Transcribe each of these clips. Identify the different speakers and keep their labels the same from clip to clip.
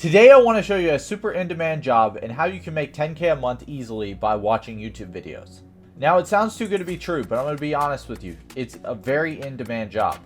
Speaker 1: Today I want to show you a super in-demand job and how you can make 10K a month easily by watching YouTube videos. Now it sounds too good to be true, but I'm going to be honest with you. It's a very in-demand job.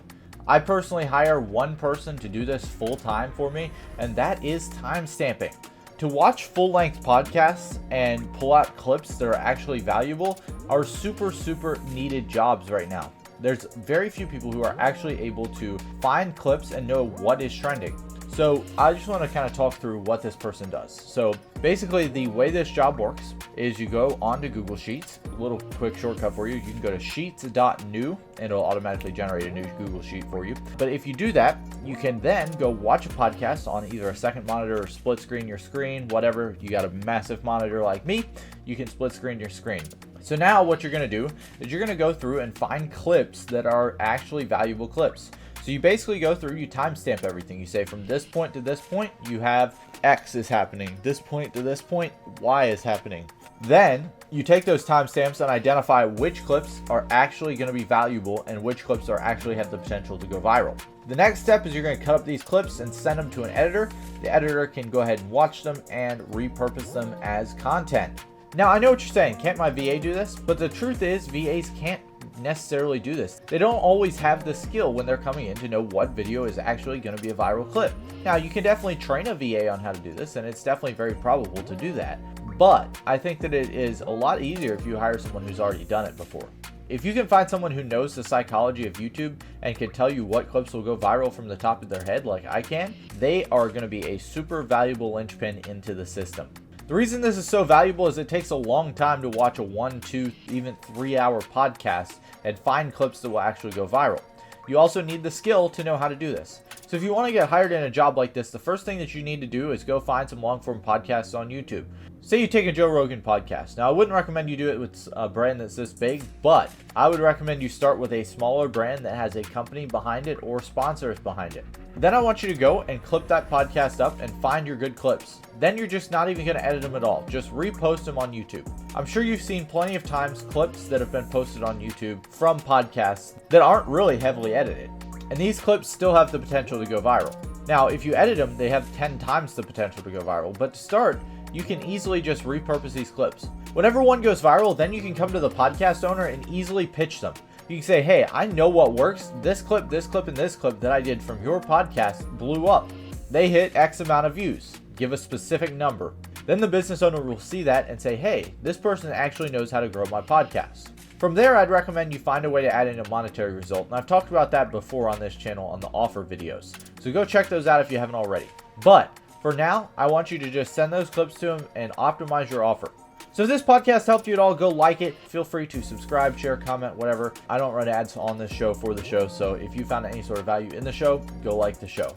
Speaker 1: I personally hire one person to do this full time for me, and that is time stamping. To watch full-length podcasts and pull out clips that are actually valuable are super needed jobs right now. There's very few people who are actually able to find clips and know what is trending. So I just want to kind of talk through what this person does. So basically the way this job works is you go onto Google Sheets. A little quick shortcut for you. You can go to sheets.new and it'll automatically generate a new Google Sheet for you. But if you do that, you can then go watch a podcast on either a second monitor or split screen your screen, whatever. You got a massive monitor like me, you can split screen your screen. So now what you're going to do is you're going to go through and find clips that are actually valuable clips. So you basically go through, you timestamp everything. You say from this point to this point, you have X is happening. This point to this point, Y is happening. Then you take those timestamps and identify which clips are actually going to be valuable and which clips are actually have the potential to go viral. The next step is you're going to cut up these clips and send them to an editor. The editor can go ahead and watch them and repurpose them as content. Now I know what you're saying, can't my VA do this? But the truth is VAs can't necessarily do this. They don't always have the skill when they're coming in to know what video is actually going to be a viral clip. Now you can definitely train a VA on how to do this, and it's definitely very probable to do that. But I think that it is a lot easier if you hire someone who's already done it before. If you can find someone who knows the psychology of YouTube and can tell you what clips will go viral from the top of their head like I can, they are going to be a super valuable linchpin into the system. The reason this is so valuable is it takes a long time to watch a 1, 2, even 3 hour podcast and find clips that will actually go viral. You also need the skill to know how to do this. So if you want to get hired in a job like this, the first thing that you need to do is go find some long form podcasts on YouTube. Say you take a Joe Rogan podcast. Now I wouldn't recommend you do it with a brand that's this big, but I would recommend you start with a smaller brand that has a company behind it or sponsors behind it. Then I want you to go and clip that podcast up and find your good clips. Then you're just not even going to edit them at all. Just repost them on YouTube. I'm sure you've seen plenty of times clips that have been posted on YouTube from podcasts that aren't really heavily edited. And these clips still have the potential to go viral. Now, if you edit them, they have 10 times the potential to go viral. But to start, you can easily just repurpose these clips. Whenever one goes viral, then you can come to the podcast owner and easily pitch them. You can say, hey, I know what works. This clip, and this clip that I did from your podcast blew up. They hit X amount of views. Give a specific number. Then the business owner will see that and say, hey, this person actually knows how to grow my podcast. From there, I'd recommend you find a way to add in a monetary result. And I've talked about that before on this channel on the offer videos. So go check those out if you haven't already. But for now, I want you to just send those clips to them and optimize your offer. So if this podcast helped you at all, go like it. Feel free to subscribe, share, comment, whatever. I don't run ads on this show for the show. So if you found any sort of value in the show, go like the show.